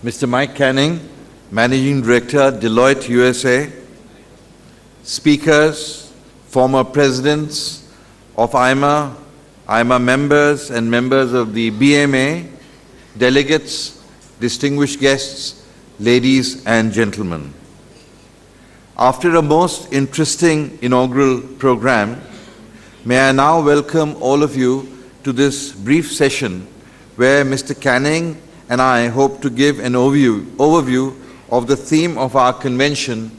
Mr. Mike Canning, Managing Director, Deloitte USA, speakers, former presidents of IMA, IMA members and members of the BMA, delegates, distinguished guests, ladies and gentlemen. After a most interesting inaugural program, may I now welcome all of you to this brief session where Mr. Canning and I hope to give an overview of the theme of our convention,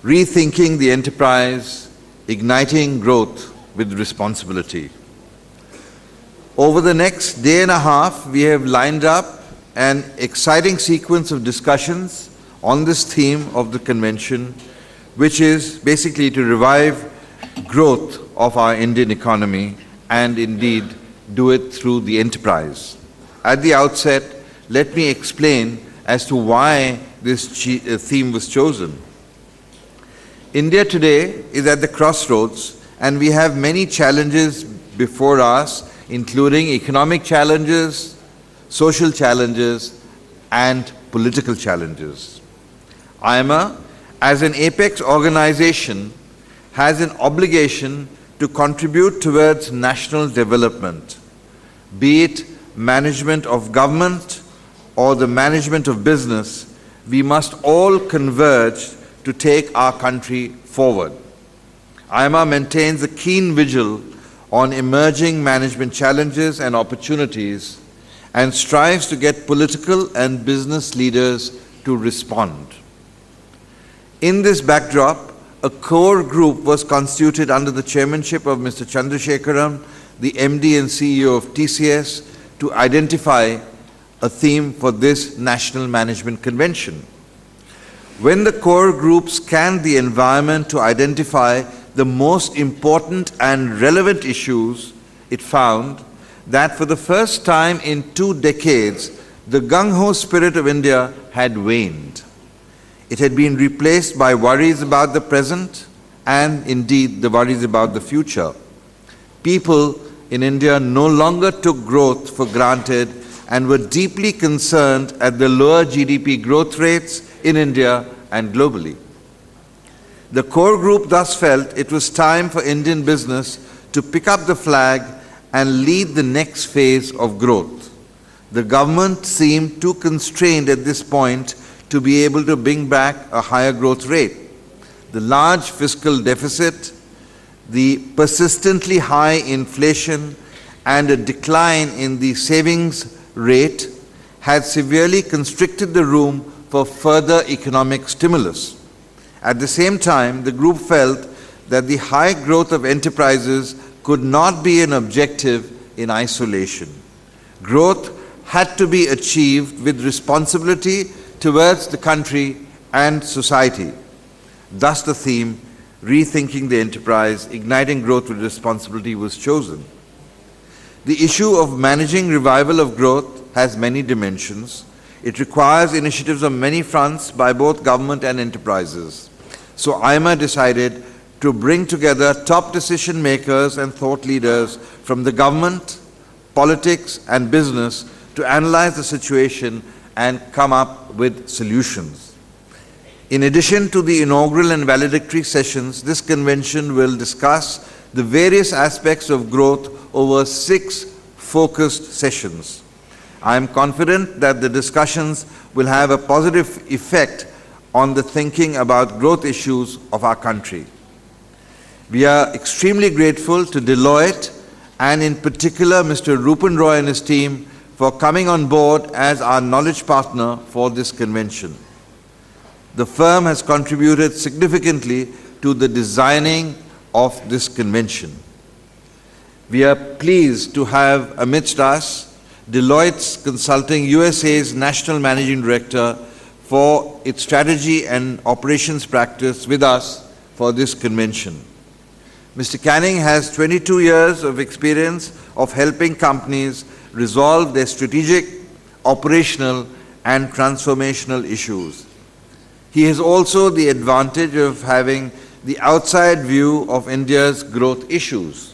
Rethinking the Enterprise, Igniting Growth with Responsibility. Over the next day and a half, we have lined up an exciting sequence of discussions on this theme of the convention, which is basically to revive growth of our Indian economy and indeed do it through the enterprise. At the outset, let me explain as to why this theme was chosen. India today is at the crossroads, and we have many challenges before us, including economic challenges, social challenges, and political challenges. IMA, as an apex organization, has an obligation to contribute towards national development, be it management of government or the management of business. We must all converge to take our country forward. IMA maintains a keen vigil on emerging management challenges and opportunities and strives to get political and business leaders to respond. In this backdrop, a core group was constituted under the chairmanship of Mr. Chandrasekaran, the MD and CEO of TCS, to identify a theme for this National Management Convention. When the core group scanned the environment to identify the most important and relevant issues, it found that for the first time in 2 decades, the gung-ho spirit of India had waned. It had been replaced by worries about the present and indeed the worries about the future. People in India no longer took growth for granted and were deeply concerned at the lower GDP growth rates in India and globally. The core group thus felt it was time for Indian business to pick up the flag and lead the next phase of growth. The government seemed too constrained at this point to be able to bring back a higher growth rate. The large fiscal deficit, the persistently high inflation, and a decline in the savings rate had severely constricted the room for further economic stimulus. At the same time, the group felt that the high growth of enterprises could not be an objective in isolation. Growth had to be achieved with responsibility towards the country and society. Thus the theme, Rethinking the Enterprise, Igniting Growth with Responsibility, was chosen. The issue of managing revival of growth has many dimensions. It requires initiatives on many fronts by both government and enterprises. So IMA decided to bring together top decision makers and thought leaders from the government, politics, and business to analyze the situation and come up with solutions. In addition to the inaugural and valedictory sessions, this convention will discuss the various aspects of growth over 6 focused sessions. I am confident that the discussions will have a positive effect on the thinking about growth issues of our country. We are extremely grateful to Deloitte and in particular Mr. Rupan Roy and his team for coming on board as our knowledge partner for this convention. The firm has contributed significantly to the designing of this convention. We are pleased to have amidst us Deloitte's Consulting USA's National Managing Director for its strategy and operations practice with us for this convention. Mr. Canning has 22 years of experience of helping companies resolve their strategic, operational, and transformational issues. He has also the advantage of having the outside view of India's growth issues.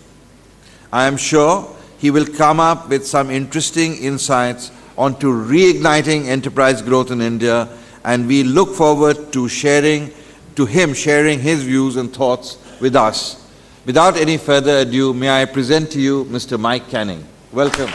I am sure he will come up with some interesting insights onto reigniting enterprise growth in India, and we look forward to him sharing his views and thoughts with us. Without any further ado, may I present to you Mr. Mike Canning. Welcome.